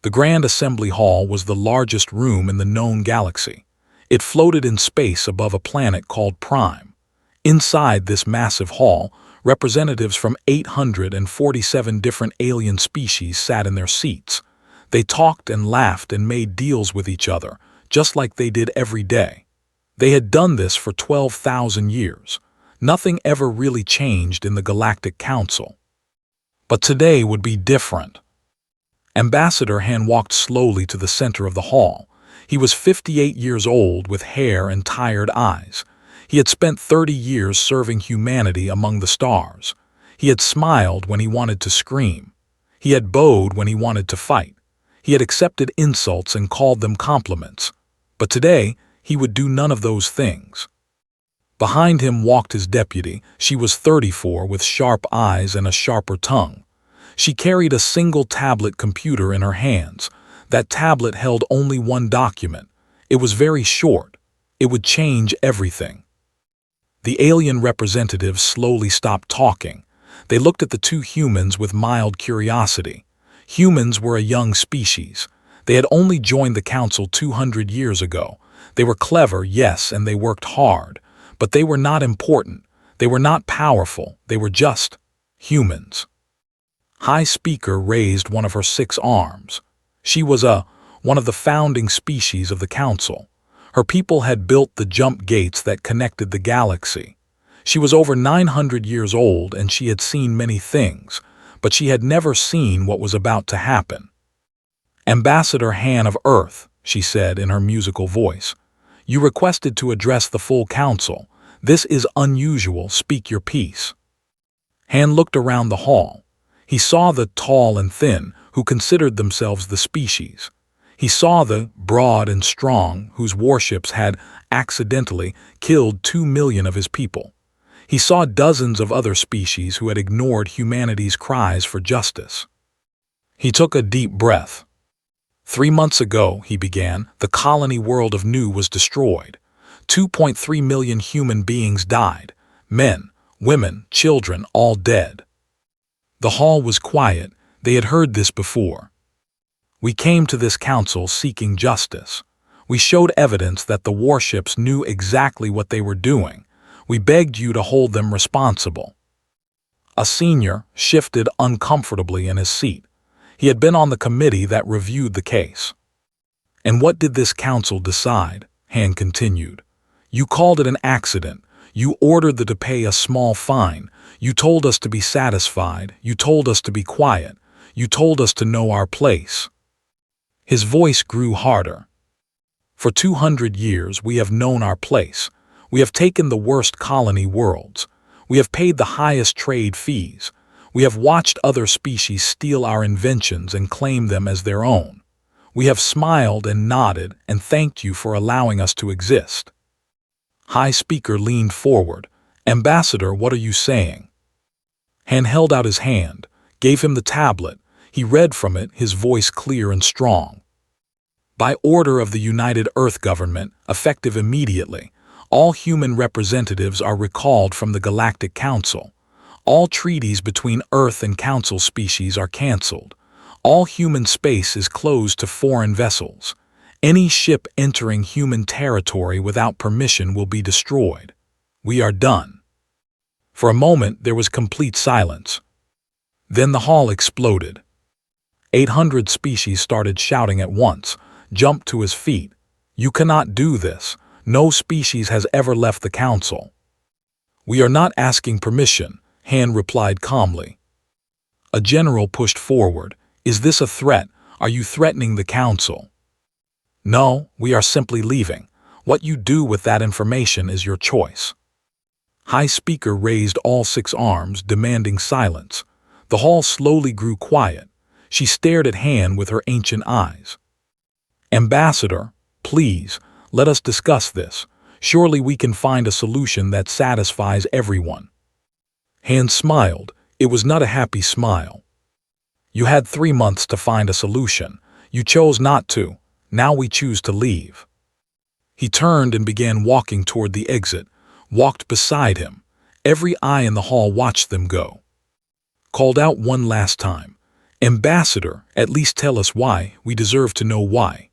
The Grand Assembly Hall was the largest room in the known galaxy. It floated in space above a planet called Prime. Inside this massive hall, representatives from 847 different alien species sat in their seats. They talked and laughed and made deals with each other, just like they did every day. They had done this for 12,000 years. Nothing ever really changed in the Galactic Council. But today would be different. Ambassador Han walked slowly to the center of the hall. He was 58 years old with hair and tired eyes. He had spent 30 years serving humanity among the stars. He had smiled when he wanted to scream. He had bowed when he wanted to fight. He had accepted insults and called them compliments. But today, he would do none of those things. Behind him walked his deputy. She was 34 with sharp eyes and a sharper tongue. She carried a single tablet computer in her hands. That tablet held only one document. It was very short. It would change everything. The alien representatives slowly stopped talking. They looked at the two humans with mild curiosity. Humans were a young species. They had only joined the council 200 years ago. They were clever, yes, and they worked hard. But they were not important. They were not powerful. They were just humans. High Speaker raised one of her 6 arms. She was one of the founding species of the council. Her people had built the jump gates that connected the galaxy. She was over 900 years old and she had seen many things, but she had never seen what was about to happen. Ambassador Han of Earth, she said in her musical voice, you requested to address the full council. This is unusual. Speak your piece. Han looked around the hall. He saw the tall and thin, who considered themselves the species. He saw the broad and strong, whose warships had accidentally killed 2 million of his people. He saw dozens of other species who had ignored humanity's cries for justice. He took a deep breath. 3 months ago, he began, the colony world of Nu was destroyed. 2.3 million human beings died. Men, women, children, all dead. The hall was quiet. They had heard this before. We came to this council seeking justice. We showed evidence that the warships knew exactly what they were doing. We begged you to hold them responsible. A senior shifted uncomfortably in his seat. He had been on the committee that reviewed the case. And what did this council decide? Han continued. You called it an accident. You ordered them to pay a small fine. You told us to be satisfied. You told us to be quiet. You told us to know our place. His voice grew harder. For 200 years we have known our place. We have taken the worst colony worlds. We have paid the highest trade fees. We have watched other species steal our inventions and claim them as their own. We have smiled and nodded and thanked you for allowing us to exist. High Speaker leaned forward. Ambassador, what are you saying? Han held out his hand, gave him the tablet. He read from it, his voice clear and strong. By order of the United Earth Government, effective immediately, all human representatives are recalled from the Galactic Council. All treaties between Earth and Council species are cancelled. All human space is closed to foreign vessels. Any ship entering human territory without permission will be destroyed. We are done. For a moment there was complete silence. Then the hall exploded. 800 species started shouting at once, jumped to his feet. You cannot do this. No species has ever left the council. We are not asking permission, Han replied calmly. A general pushed forward. Is this a threat? Are you threatening the council? No, we are simply leaving. What you do with that information is your choice. High Speaker raised all 6 arms, demanding silence. The hall slowly grew quiet. She stared at Han with her ancient eyes. Ambassador, please, let us discuss this. Surely we can find a solution that satisfies everyone. Han smiled. It was not a happy smile. You had 3 months to find a solution. You chose not to. Now we choose to leave. He turned and began walking toward the exit, walked beside him. Every eye in the hall watched them go. Called out one last time. Ambassador, at least tell us why. We deserve to know why.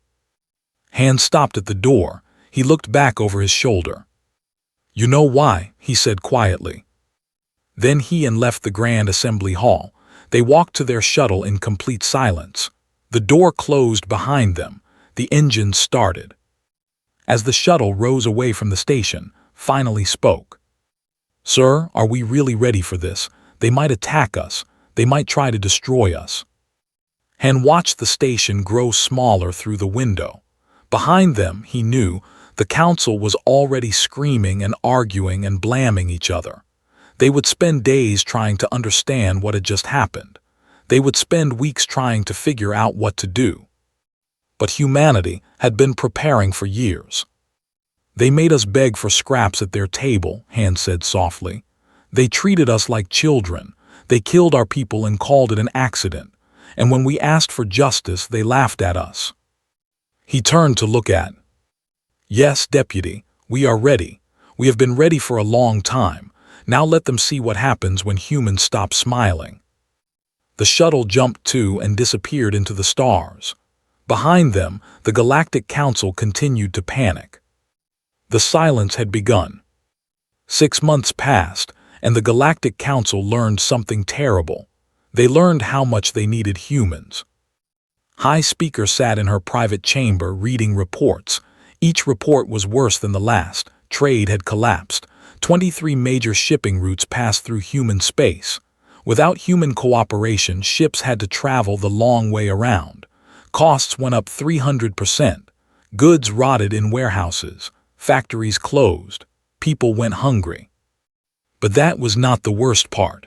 Han stopped at the door. He looked back over his shoulder. You know why, he said quietly. Then he and left the Grand Assembly Hall. They walked to their shuttle in complete silence. The door closed behind them. The engines started. As the shuttle rose away from the station, finally spoke. Sir, are we really ready for this? They might attack us. They might try to destroy us. Han watched the station grow smaller through the window. Behind them, he knew, the council was already screaming and arguing and blaming each other. They would spend days trying to understand what had just happened. They would spend weeks trying to figure out what to do. But humanity had been preparing for years. They made us beg for scraps at their table, Han said softly. They treated us like children. They killed our people and called it an accident. And when we asked for justice, they laughed at us. He turned to look at. Yes, Deputy, we are ready. We have been ready for a long time. Now let them see what happens when humans stop smiling. The shuttle jumped to and disappeared into the stars. Behind them, the Galactic Council continued to panic. The silence had begun. 6 months passed, and the Galactic Council learned something terrible. They learned how much they needed humans. High Speaker sat in her private chamber reading reports. Each report was worse than the last. Trade had collapsed. 23 major shipping routes passed through human space. Without human cooperation, ships had to travel the long way around. Costs went up 300%. Goods rotted in warehouses. Factories closed. People went hungry. But that was not the worst part.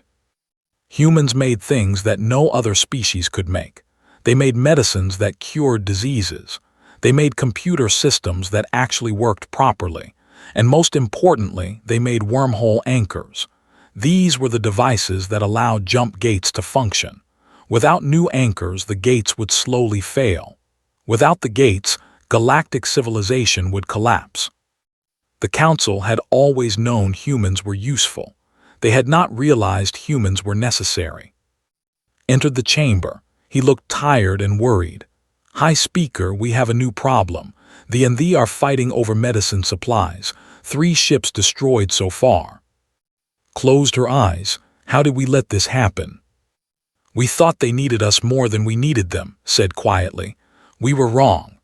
Humans made things that no other species could make. They made medicines that cured diseases. They made computer systems that actually worked properly. And most importantly, they made wormhole anchors. These were the devices that allowed jump gates to function. Without new anchors, the gates would slowly fail. Without the gates, galactic civilization would collapse. The Council had always known humans were useful. They had not realized humans were necessary. Entered the chamber. He looked tired and worried. High Speaker, we have a new problem. The and the are fighting over medicine supplies. 3 ships destroyed so far. Closed her eyes. How did we let this happen? We thought they needed us more than we needed them, said quietly. We were wrong.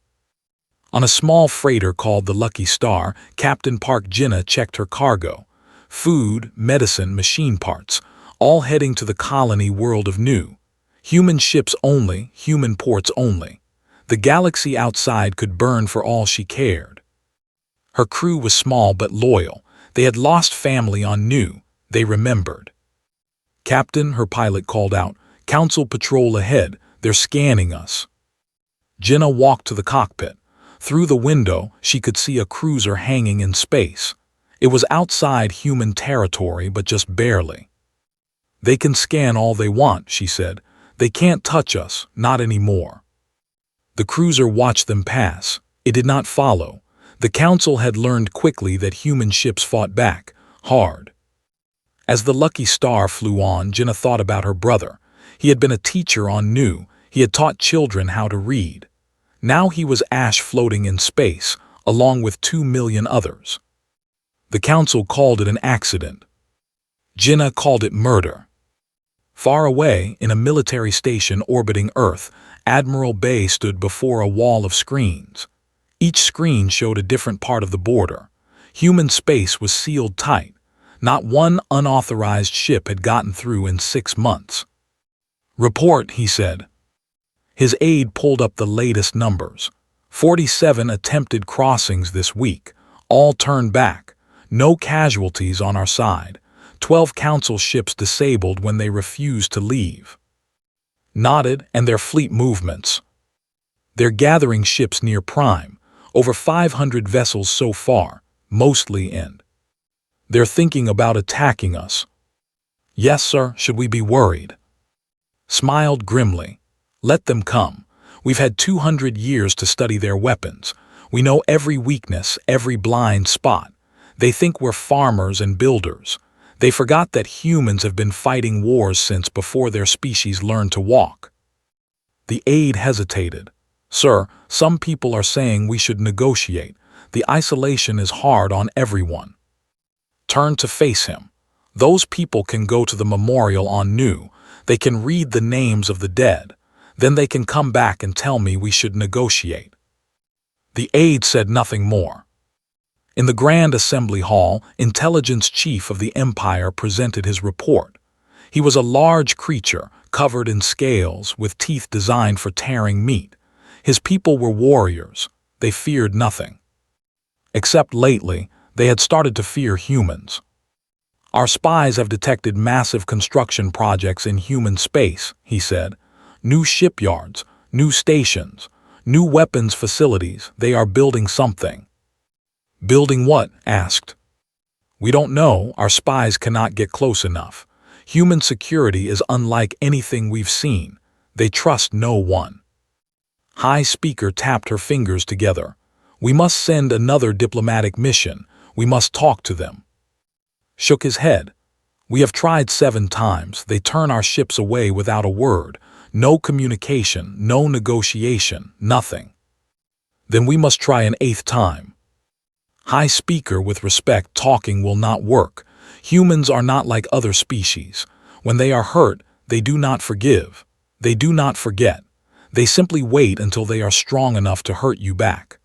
On a small freighter called the Lucky Star, Captain Park Jinnah checked her cargo. Food, medicine, machine parts, all heading to the colony world of New. Human ships only, human ports only. The galaxy outside could burn for all she cared. Her crew was small but loyal. They had lost family on New. They remembered. Captain, her pilot called out, Council patrol ahead. They're scanning us. Jinnah walked to the cockpit. Through the window, she could see a cruiser hanging in space. It was outside human territory, but just barely. They can scan all they want, she said. They can't touch us, not anymore. The cruiser watched them pass. It did not follow. The Council had learned quickly that human ships fought back, hard. As the Lucky Star flew on, Jinnah thought about her brother. He had been a teacher on New. He had taught children how to read. Now he was ash floating in space, along with 2 million others. The Council called it an accident. Jinnah called it murder. Far away, in a military station orbiting Earth, Admiral Bay stood before a wall of screens. Each screen showed a different part of the border. Human space was sealed tight. Not one unauthorized ship had gotten through in 6 months. Report, he said. His aide pulled up the latest numbers. 47 attempted crossings this week, all turned back. No casualties on our side. 12 Council ships disabled when they refused to leave. Nodded, and their fleet movements. They're gathering ships near Prime. Over 500 vessels so far, mostly in. They're thinking about attacking us. Yes, sir, should we be worried? Smiled grimly. Let them come. We've had 200 years to study their weapons. We know every weakness, every blind spot. They think we're farmers and builders. They forgot that humans have been fighting wars since before their species learned to walk. The aide hesitated. "Sir, some people are saying we should negotiate. The isolation is hard on everyone." Turn to face him. Those people can go to the memorial on New. They can read the names of the dead. Then they can come back and tell me we should negotiate. The aide said nothing more. In the Grand Assembly Hall, Intelligence Chief of the Empire presented his report. He was a large creature, covered in scales, with teeth designed for tearing meat. His people were warriors. They feared nothing. Except lately, they had started to fear humans. "Our spies have detected massive construction projects in human space," he said. "New shipyards, new stations, new weapons facilities. They are building something." "Building what?" asked. "We don't know. Our spies cannot get close enough. Human security is unlike anything we've seen. They trust no one." High Speaker tapped her fingers together. "We must send another diplomatic mission. We must talk to them." Shook his head. "We have tried 7 times. They turn our ships away without a word. No communication, no negotiation, nothing." "Then we must try an 8th time." "High Speaker, with respect, talking will not work. Humans are not like other species. When they are hurt, they do not forgive. They do not forget. They simply wait until they are strong enough to hurt you back."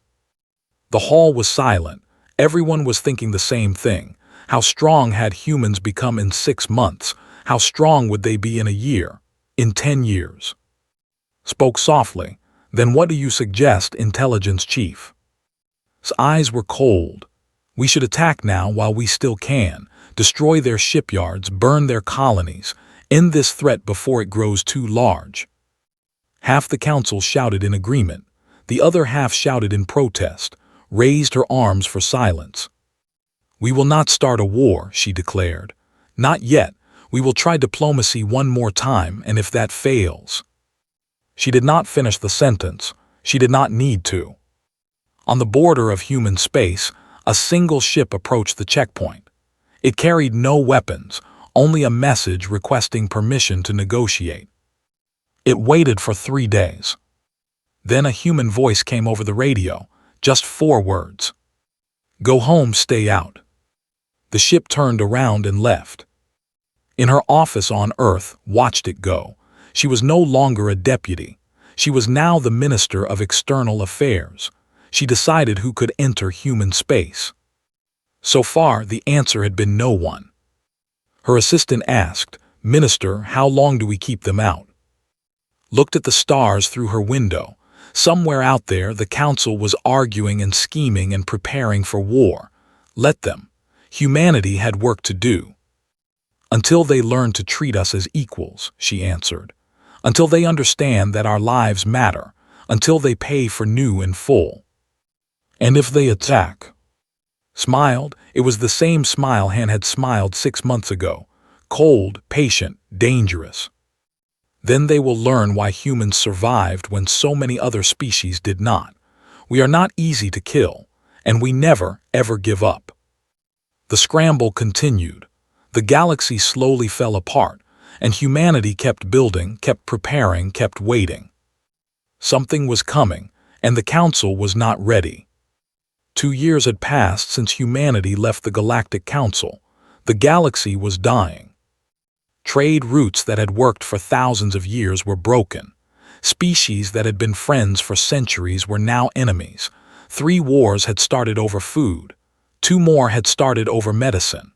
The hall was silent. Everyone was thinking the same thing. How strong had humans become in 6 months? How strong would they be in a year? In 10 years? Spoke softly. "Then what do you suggest, Intelligence Chief?" His eyes were cold. "We should attack now while we still can. Destroy their shipyards, burn their colonies. End this threat before it grows too large." Half the council shouted in agreement. The other half shouted in protest, raised her arms for silence. "We will not start a war," she declared. "Not yet. We will try diplomacy one more time, and if that fails—" She did not finish the sentence. She did not need to. On the border of human space, a single ship approached the checkpoint. It carried no weapons, only a message requesting permission to negotiate. It waited for 3 days. Then a human voice came over the radio, just 4 words. "Go home, stay out." The ship turned around and left. In her office on Earth, watched it go. She was no longer a deputy. She was now the Minister of External Affairs. She decided who could enter human space. So far, the answer had been no one. Her assistant asked, "Minister, how long do we keep them out?" Looked at the stars through her window. Somewhere out there, the council was arguing and scheming and preparing for war. Let them. Humanity had work to do. "Until they learn to treat us as equals," she answered. "Until they understand that our lives matter. Until they pay for new in full." "And if they attack?" Smiled. It was the same smile Han had smiled 6 months ago. Cold, patient, dangerous. "Then they will learn why humans survived when so many other species did not. We are not easy to kill, and we never, ever give up." The scramble continued. The galaxy slowly fell apart, and humanity kept building, kept preparing, kept waiting. Something was coming, and the council was not ready. 2 years had passed since humanity left the Galactic Council. The galaxy was dying. Trade routes that had worked for thousands of years were broken. Species that had been friends for centuries were now enemies. 3 wars had started over food. 2 more had started over medicine.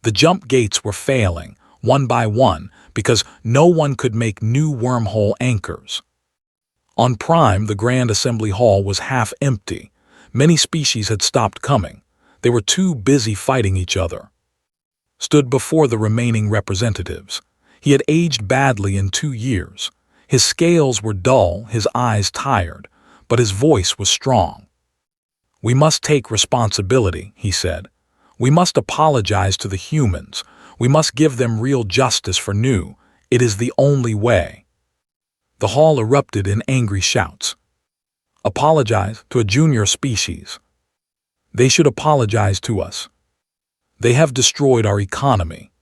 The jump gates were failing, one by one, because no one could make new wormhole anchors. On Prime, the Grand Assembly Hall was half empty. Many species had stopped coming. They were too busy fighting each other. Stood before the remaining representatives. He had aged badly in 2 years. His scales were dull, his eyes tired, but his voice was strong. "We must take responsibility," he said. "We must apologize to the humans. We must give them real justice for new. It is the only way." The hall erupted in angry shouts. "Apologize to a junior species. They should apologize to us. They have destroyed our economy."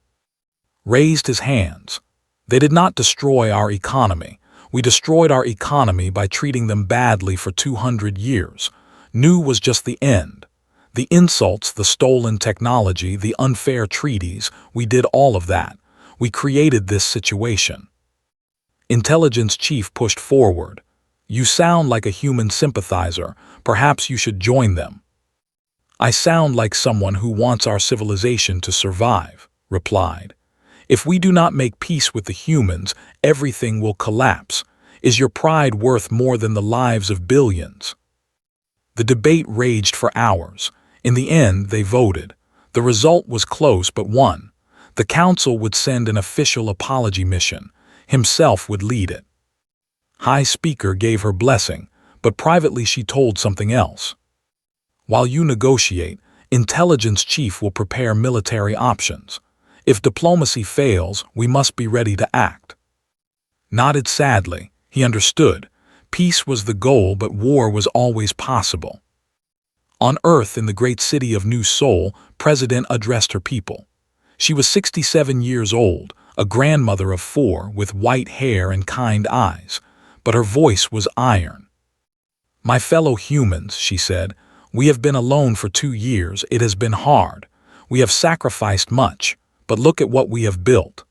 Raised his hands. "They did not destroy our economy. We destroyed our economy by treating them badly for 200 years. New was just the end. The insults, the stolen technology, the unfair treaties, we did all of that. We created this situation. Intelligence Chief pushed forward. You sound like a human sympathizer. Perhaps you should join them. I sound like someone who wants our civilization to survive, replied. If we do not make peace with the humans, everything will collapse. Is your pride worth more than the lives of billions? The debate raged for hours. In the end, they voted. The result was close but won. The council would send an official apology mission. Himself would lead it. High Speaker gave her blessing, but privately she told something else. While you negotiate, Intelligence Chief will prepare military options. If diplomacy fails, we must be ready to act. Nodded sadly. He understood. Peace was the goal, but war was always possible. On Earth, in the great city of New Seoul, President addressed her people. She was 67 years old, a grandmother of 4 with white hair and kind eyes, but her voice was iron. My fellow humans, she said, we have been alone for 2 years. It has been hard. We have sacrificed much, but look at what we have built.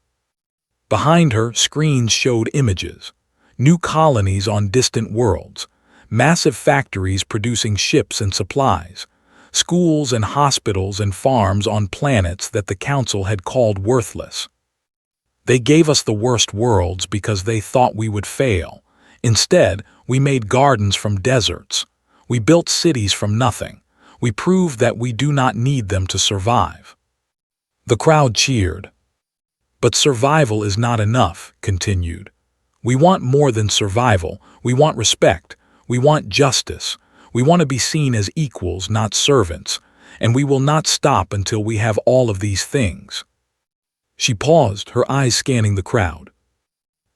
Behind her, screens showed images. New colonies on distant worlds, massive factories producing ships and supplies, schools and hospitals and farms on planets that the Council had called worthless. They gave us the worst worlds because they thought we would fail. Instead, we made gardens from deserts. We built cities from nothing. We proved that we do not need them to survive. The crowd cheered. But survival is not enough, continued. We want more than survival. We want respect. We want justice. We want to be seen as equals, not servants. And we will not stop until we have all of these things. She paused, her eyes scanning the crowd.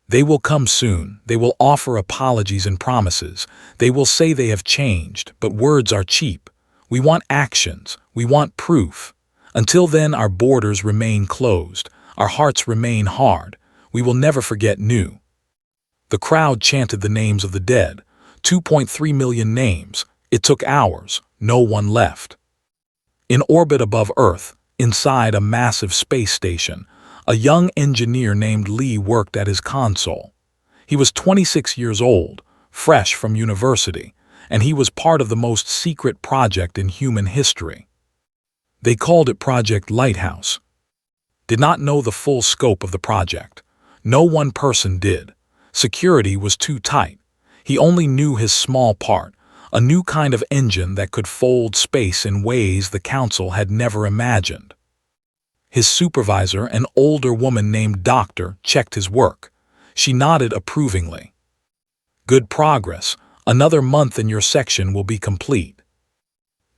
They will come soon. They will offer apologies and promises. They will say they have changed, but words are cheap. We want actions. We want proof. Until then, our borders remain closed. Our hearts remain hard. We will never forget New. The crowd chanted the names of the dead. 2.3 million names. It took hours. No one left. In orbit above Earth, inside a massive space station, a young engineer named Lee worked at his console. He was 26 years old, fresh from university, and he was part of the most secret project in human history. They called it Project Lighthouse. Did not know the full scope of the project. No one person did. Security was too tight. He only knew his small part, a new kind of engine that could fold space in ways the Council had never imagined. His supervisor, an older woman named Doctor, checked his work. She nodded approvingly. Good progress. Another month and your section will be complete.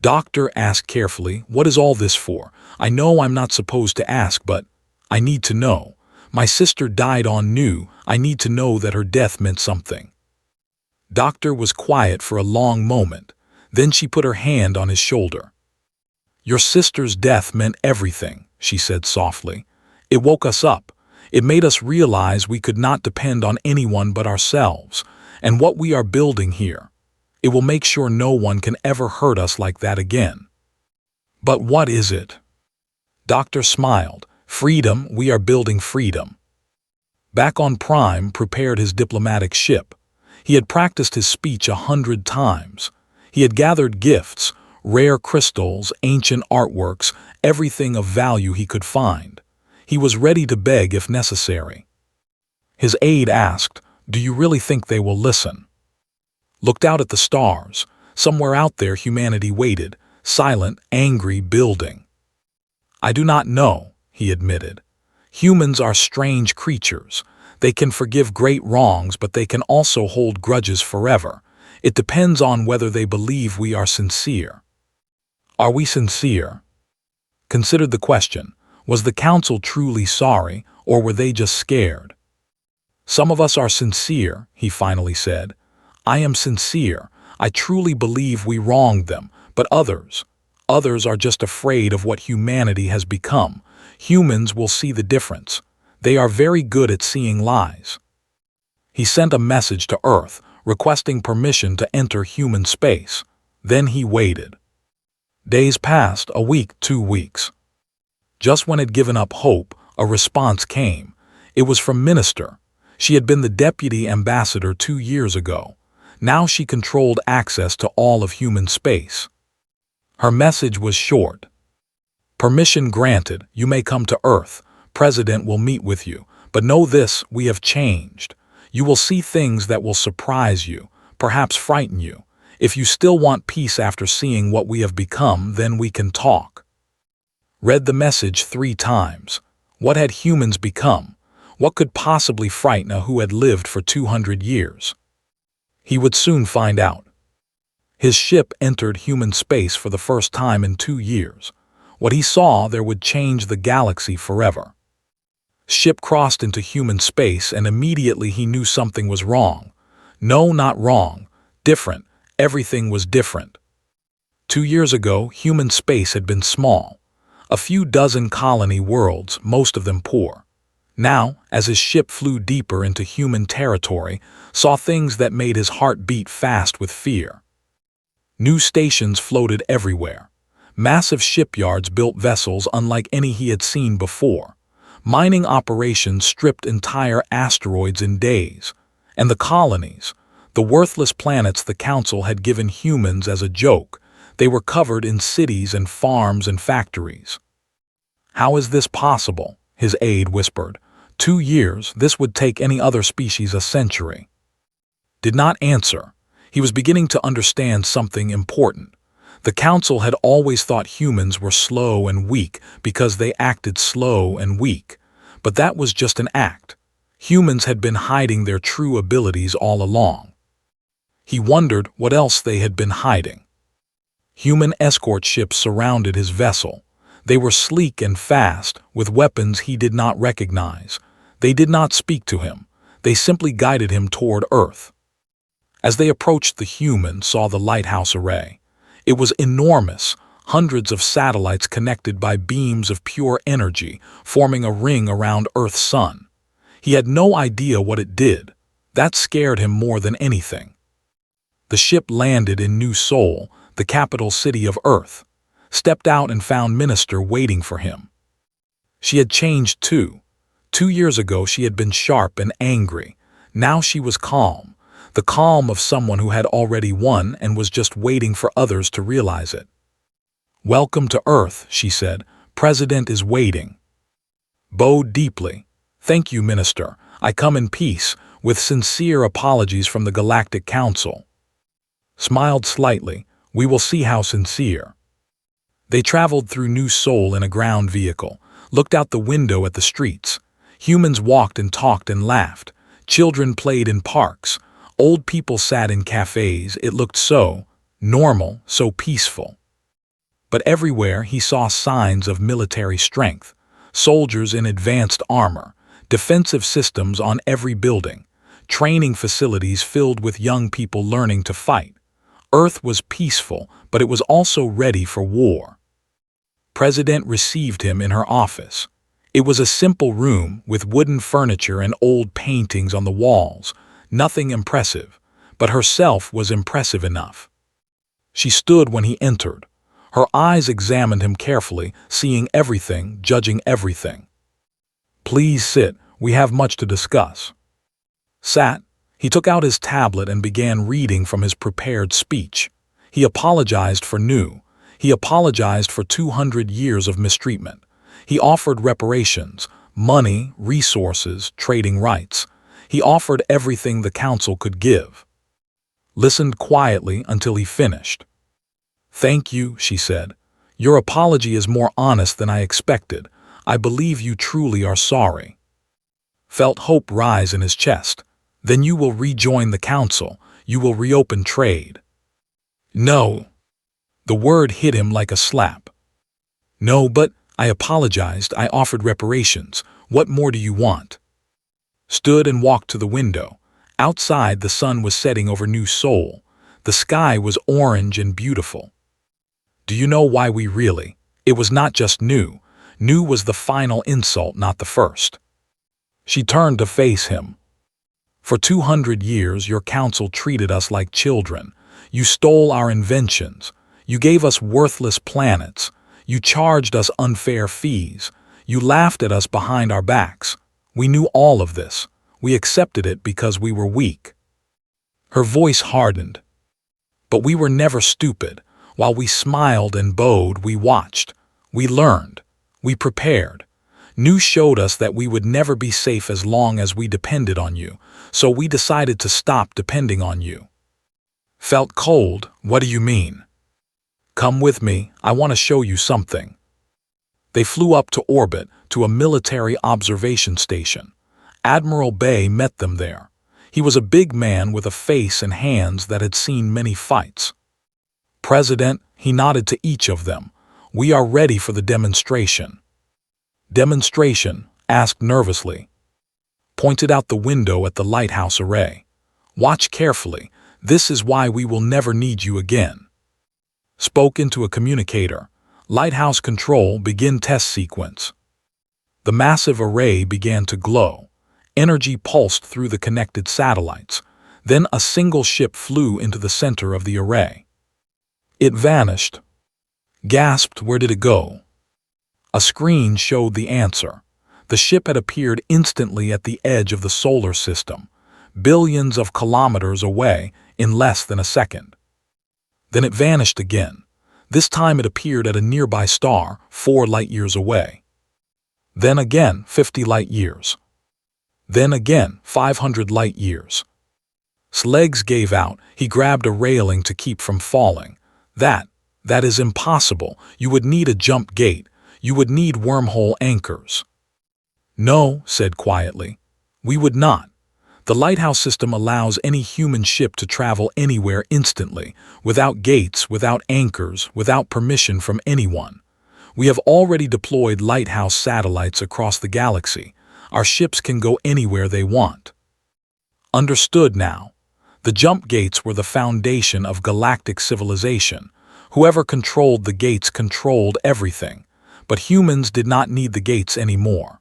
Doctor asked carefully, what is all this for? I know I'm not supposed to ask, but I need to know. My sister died on New. I need to know that her death meant something. Doctor was quiet for a long moment. Then she put her hand on his shoulder. Your sister's death meant everything, she said softly. It woke us up. It made us realize we could not depend on anyone but ourselves, and what we are building here. It will make sure no one can ever hurt us like that again. But what is it? Doctor smiled. Freedom, we are building freedom. Back on Prime, prepared his diplomatic ship. He had practiced his speech 100 times. He had gathered gifts, rare crystals, ancient artworks, everything of value he could find. He was ready to beg if necessary. His aide asked, do you really think they will listen? Looked out at the stars. Somewhere out there humanity waited, silent, angry, building. I do not know, he admitted. Humans are strange creatures. They can forgive great wrongs, but they can also hold grudges forever. It depends on whether they believe we are sincere. Are we sincere? Considered the question. Was the Council truly sorry, or were they just scared? Some of us are sincere, he finally said. I am sincere. I truly believe we wronged them, but others are just afraid of what humanity has become. Humans will see the difference. They are very good at seeing lies. He sent a message to Earth, requesting permission to enter human space. Then he waited. Days passed, a week, 2 weeks. Just when he'd given up hope, a response came. It was from Minister. She had been the deputy ambassador 2 years ago. Now she controlled access to all of human space. Her message was short. Permission granted, you may come to Earth. President will meet with you. But know this, we have changed. You will see things that will surprise you, perhaps frighten you. If you still want peace after seeing what we have become, then we can talk. Read the message 3 times. What had humans become? What could possibly frighten a who had lived for 200 years? He would soon find out. His ship entered human space for the first time in 2 years. What he saw there would change the galaxy forever. Ship crossed into human space and immediately he knew something was wrong. No, not wrong. Different. Everything was different. 2 years ago, human space had been small. A few dozen colony worlds, most of them poor. Now, as his ship flew deeper into human territory, saw things that made his heart beat fast with fear. New stations floated everywhere. Massive shipyards built vessels unlike any he had seen before. Mining operations stripped entire asteroids in days. And the colonies, the worthless planets the Council had given humans as a joke, they were covered in cities and farms and factories. How is this possible? His aide whispered. 2 years, this would take any other species a century. Did not answer. He was beginning to understand something important. The Council had always thought humans were slow and weak because they acted slow and weak. But that was just an act. Humans had been hiding their true abilities all along. He wondered what else they had been hiding. Human escort ships surrounded his vessel. They were sleek and fast, with weapons he did not recognize. They did not speak to him. They simply guided him toward Earth. As they approached, the human saw the lighthouse array. It was enormous, hundreds of satellites connected by beams of pure energy, forming a ring around Earth's sun. He had no idea what it did. That scared him more than anything. The ship landed in New Seoul, the capital city of Earth. Stepped out and found Minister waiting for him. She had changed too. 2 years ago she had been sharp and angry. Now she was calm. The calm of someone who had already won and was just waiting for others to realize it. Welcome to Earth, she said. President is waiting. Bowed deeply. Thank you, Minister. I come in peace, with sincere apologies from the Galactic Council. Smiled slightly. We will see how sincere. They traveled through New Seoul in a ground vehicle, looked out the window at the streets. Humans walked and talked and laughed. Children played in parks. Old people sat in cafes. It looked so normal, so peaceful. But everywhere he saw signs of military strength. Soldiers in advanced armor, defensive systems on every building, training facilities filled with young people learning to fight. Earth was peaceful, but it was also ready for war. President received him in her office. It was a simple room with wooden furniture and old paintings on the walls. Nothing impressive, but herself was impressive enough. She stood when he entered. Her eyes examined him carefully, seeing everything, judging everything. Please sit, we have much to discuss. Sat. He took out his tablet and began reading from his prepared speech. He apologized for He apologized for 200 years of mistreatment. He offered reparations, money, resources, trading rights. He offered everything the council could give. Listened quietly until he finished. Thank you, she said. Your apology is more honest than I expected. I believe you truly are sorry. Felt hope rise in his chest. Then you will rejoin the council. You will reopen trade. No. The word hit him like a slap. No, but I apologized. I offered reparations. What more do you want? Stood and walked to the window. Outside, the sun was setting over New Seoul. The sky was orange and beautiful. Do you know why we really? It was not just new. New was the final insult, not the first. She turned to face him. For 200 years, your council treated us like children. You stole our inventions. You gave us worthless planets. You charged us unfair fees. You laughed at us behind our backs. We knew all of this. We accepted it because we were weak. Her voice hardened. But we were never stupid. While we smiled and bowed, we watched. We learned. We prepared. News showed us that we would never be safe as long as we depended on you, so we decided to stop depending on you. Felt cold? What do you mean? Come with me, I want to show you something. They flew up to orbit, to a military observation station. Admiral Bay met them there. He was a big man with a face and hands that had seen many fights. President, he nodded to each of them. We are ready for the demonstration. Demonstration? Asked nervously. Pointed out the window at the lighthouse array. Watch carefully. This is why we will never need you again. Spoke into a communicator. Lighthouse control, begin test sequence. The massive array began to glow. Energy pulsed through the connected satellites. Then a single ship flew into the center of the array. It vanished. Gasped, where did it go? A screen showed the answer. The ship had appeared instantly at the edge of the solar system, billions of kilometers away, in less than a second. Then it vanished again. This time it appeared at a nearby star, 4 light-years away. Then again, 50 light-years. Then again, 500 light-years. His legs gave out. He grabbed a railing to keep from falling. That is impossible. You would need a jump gate. You would need wormhole anchors. No, said quietly. We would not. The lighthouse system allows any human ship to travel anywhere instantly, without gates, without anchors, without permission from anyone. We have already deployed lighthouse satellites across the galaxy. Our ships can go anywhere they want. Understood now. The jump gates were the foundation of galactic civilization. Whoever controlled the gates controlled everything. But humans did not need the gates anymore.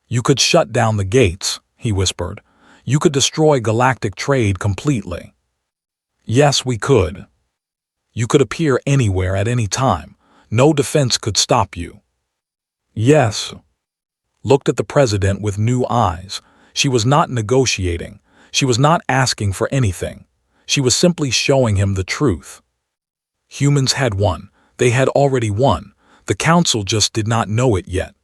You could shut down the gates, he whispered. You could destroy galactic trade completely. Yes, we could. You could appear anywhere at any time. No defense could stop you. Yes. Looked at the president with new eyes. She was not negotiating. She was not asking for anything. She was simply showing him the truth. Humans had won. They had already won. The council just did not know it yet.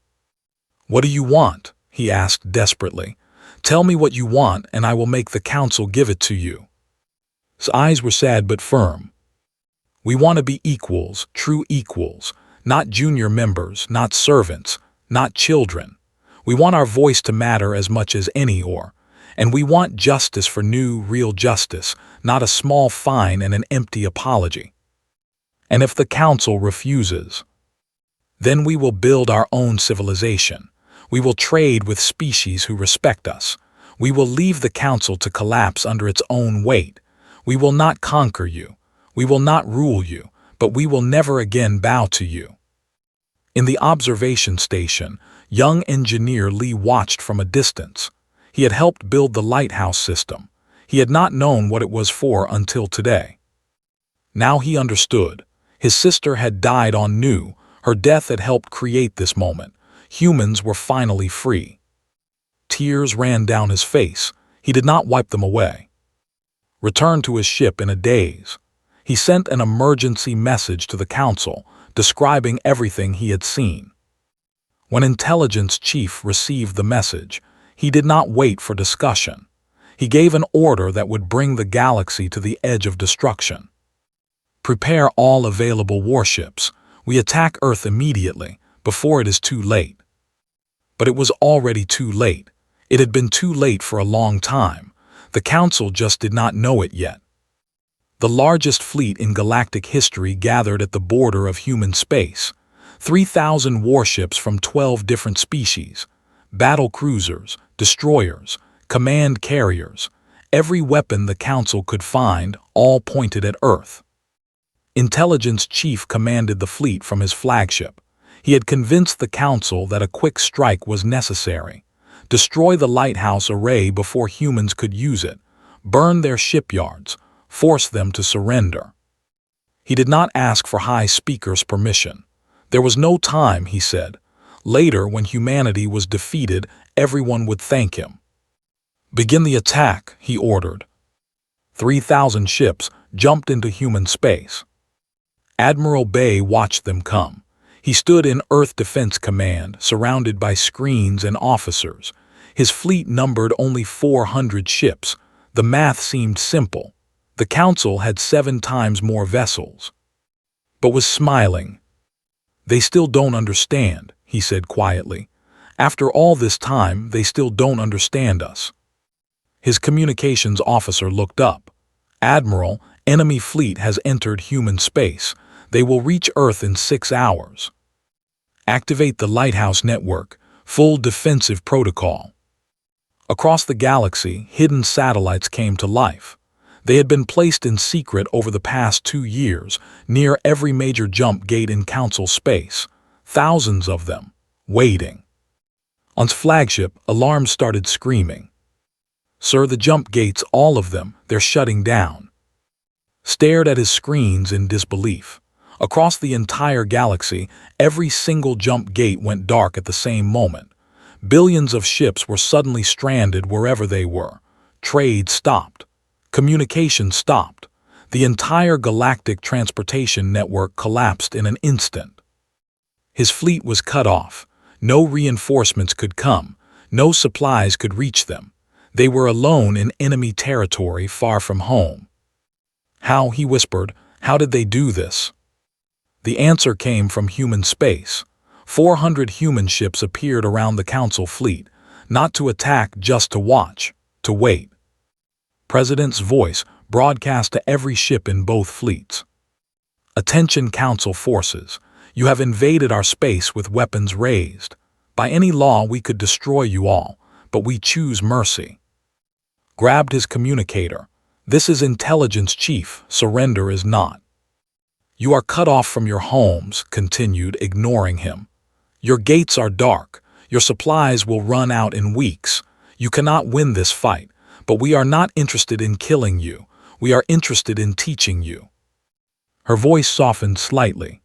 What do you want? He asked desperately. Tell me what you want and I will make the council give it to you. His eyes were sad but firm. We want to be equals, true equals, not junior members, not servants, not children. We want our voice to matter as much as any and we want justice for new, real justice, not a small fine and an empty apology. And if the council refuses, then we will build our own civilization. We will trade with species who respect us. We will leave the council to collapse under its own weight. We will not conquer you. We will not rule you, but we will never again bow to you. In the observation station, young engineer Lee watched from a distance. He had helped build the lighthouse system. He had not known what it was for until today. Now he understood. His sister had died on Nu. Her death had helped create this moment. Humans were finally free. Tears ran down his face. He did not wipe them away. Returned to his ship in a daze. He sent an emergency message to the council, describing everything he had seen. When intelligence chief received the message, he did not wait for discussion. He gave an order that would bring the galaxy to the edge of destruction. Prepare all available warships. We attack Earth immediately, before it is too late. But it was already too late. It had been too late for a long time. The council just did not know it yet. The largest fleet in galactic history gathered at the border of human space. 3,000 warships from 12 different species. Battle cruisers, destroyers, command carriers. Every weapon the council could find, all pointed at Earth. Intelligence chief commanded the fleet from his flagship. He had convinced the council that a quick strike was necessary. destroy the lighthouse array before humans could use it, burn their shipyards, force them to surrender. He did not ask for High Speaker's permission. There was no time, he said. Later, when humanity was defeated, everyone would thank him. Begin the attack, he ordered. 3,000 ships jumped into human space. Admiral Bay watched them come. He stood in Earth Defense Command, surrounded by screens and officers. His fleet numbered only 400 ships. The math seemed simple. The Council had 7 times more vessels. But was smiling. They still don't understand, he said quietly. After all this time, they still don't understand us. His communications officer looked up. Admiral, enemy fleet has entered human space. They will reach Earth in 6 hours. Activate the lighthouse network, full defensive protocol. Across the galaxy, hidden satellites came to life. They had been placed in secret over the past 2 years, near every major jump gate in Council space. Thousands of them, waiting. On its flagship, alarms started screaming. Sir, the jump gates, all of them, they're shutting down. Stared at his screens in disbelief. Across the entire galaxy, every single jump gate went dark at the same moment. Billions of ships were suddenly stranded wherever they were. Trade stopped. Communication stopped. The entire galactic transportation network collapsed in an instant. His fleet was cut off. No reinforcements could come. No supplies could reach them. They were alone in enemy territory far from home. How, he whispered, how did they do this? The answer came from human space. 400 human ships appeared around the Council fleet, not to attack, just to watch, to wait. President's voice broadcast to every ship in both fleets. Attention, Council forces. You have invaded our space with weapons raised. By any law, we could destroy you all, but we choose mercy. Grabbed his communicator. This is intelligence, Chief. Surrender is not. You are cut off from your homes, continued, ignoring him. Your gates are dark. Your supplies will run out in weeks. You cannot win this fight, but we are not interested in killing you. We are interested in teaching you. Her voice softened slightly.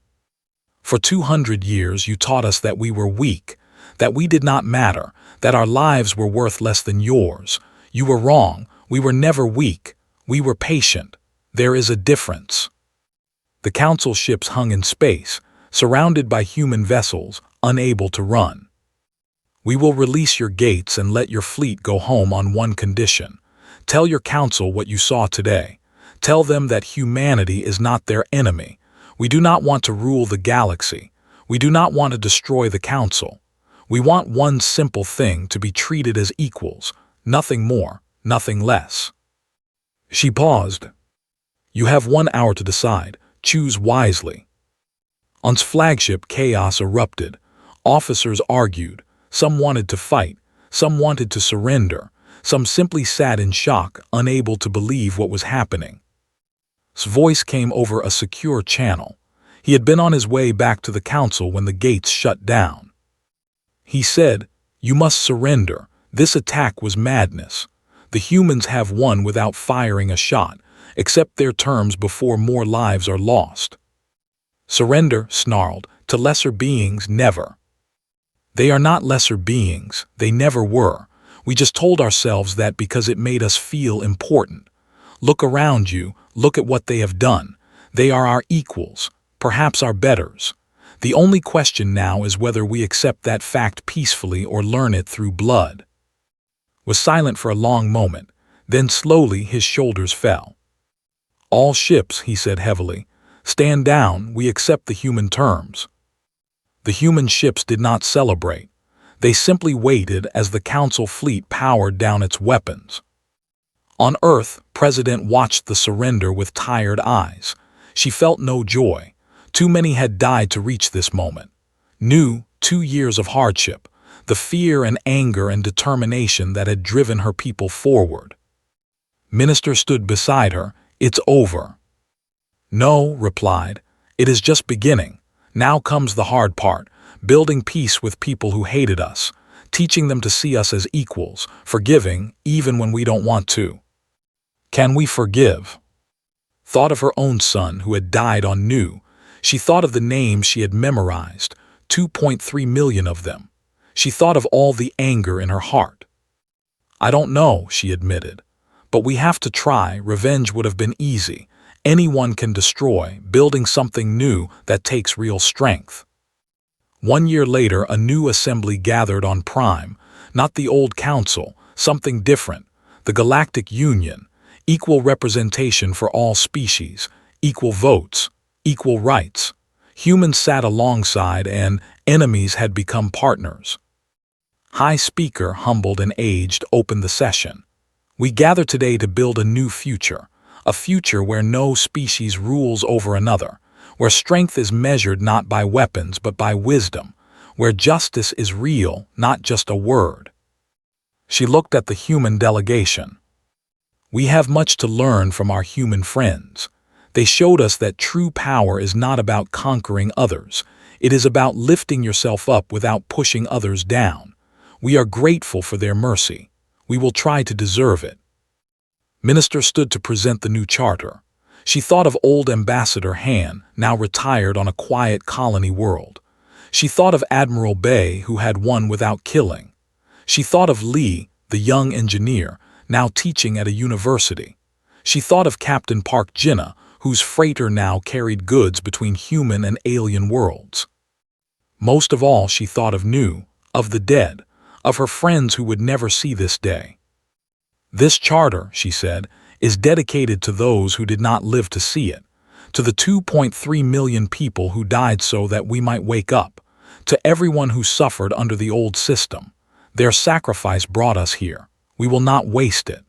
For 200 years you taught us that we were weak, that we did not matter, that our lives were worth less than yours. You were wrong. We were never weak. We were patient. There is a difference. The Council ships hung in space, surrounded by human vessels, unable to run. We will release your gates and let your fleet go home on one condition. Tell your Council what you saw today. Tell them that humanity is not their enemy. We do not want to rule the galaxy. We do not want to destroy the Council. We want one simple thing: to be treated as equals, nothing more, nothing less. She paused. You have 1 hour to decide. Choose wisely. On its flagship, chaos erupted. Officers argued. Some wanted to fight. Some wanted to surrender. Some simply sat in shock, unable to believe what was happening. His voice came over a secure channel. He had been on his way back to the Council when the gates shut down. He said, "You must surrender. This attack was madness. The humans have won without firing a shot. Accept their terms before more lives are lost." Surrender, snarled, to lesser beings, never. They are not lesser beings. They never were. We just told ourselves that because it made us feel important. Look around you. Look at what they have done. They are our equals, perhaps our betters. The only question now is whether we accept that fact peacefully or learn it through blood. Was silent for a long moment. Then slowly his shoulders fell. All ships, he said heavily, stand down. We accept the human terms. The human ships did not celebrate. They simply waited as the Council fleet powered down its weapons. On Earth, President watched the surrender with tired eyes. She felt no joy. Too many had died to reach this moment. Knew 2 years of hardship, the fear and anger and determination that had driven her people forward. Minister stood beside her. It's over. No, replied. It is just beginning. Now comes the hard part, building peace with people who hated us, teaching them to see us as equals, forgiving even when we don't want to. Can we forgive? Thought of her own son who had died on Nu. She thought of the names she had memorized, 2.3 million of them. She thought of all the anger in her heart. I don't know, she admitted. But we have to try. Revenge would have been easy. Anyone can destroy, building something new that takes real strength. 1 year later, a new assembly gathered on Prime, not the old council, something different, the Galactic Union, equal representation for all species, equal votes, equal rights. Humans sat alongside and enemies had become partners. High Speaker, humbled and aged, opened the session. We gather today to build a new future, a future where no species rules over another, where strength is measured not by weapons but by wisdom, where justice is real, not just a word. She looked at the human delegation. We have much to learn from our human friends. They showed us that true power is not about conquering others. It is about lifting yourself up without pushing others down. We are grateful for their mercy. We will try to deserve it. Minister stood to present the new charter. She thought of old Ambassador Han, now retired on a quiet colony world. She thought of Admiral Bay, who had won without killing. She thought of Lee, the young engineer, now teaching at a university. She thought of Captain Park Jinnah, whose freighter now carried goods between human and alien worlds. Most of all, she thought of Nu, of the dead, of her friends who would never see this day. This charter, she said, is dedicated to those who did not live to see it, to the 2.3 million people who died so that we might wake up, to everyone who suffered under the old system. Their sacrifice brought us here. We will not waste it.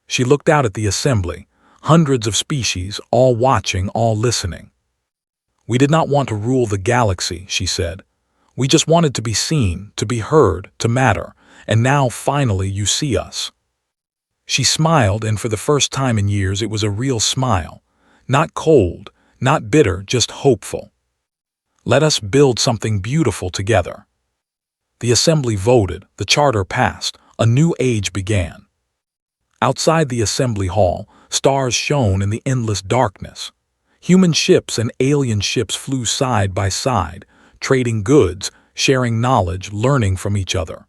She looked out at the assembly, hundreds of species, all watching, all listening. We did not want to rule the galaxy, she said. We just wanted to be seen, to be heard, to matter, and now finally you see us. She smiled, and for the first time in years it was a real smile. Not cold, not bitter, just hopeful. Let us build something beautiful together. The assembly voted, the charter passed, a new age began. Outside the assembly hall, stars shone in the endless darkness. Human ships and alien ships flew side by side, trading goods, sharing knowledge, learning from each other.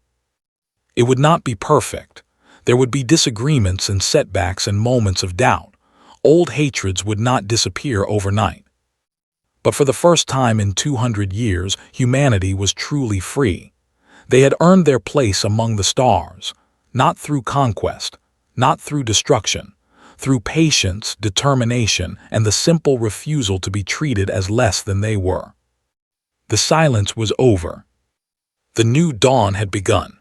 It would not be perfect. There would be disagreements and setbacks and moments of doubt. Old hatreds would not disappear overnight. But for the first time in 200 years, humanity was truly free. They had earned their place among the stars, not through conquest, not through destruction, through patience, determination, and the simple refusal to be treated as less than they were. The silence was over. The new dawn had begun.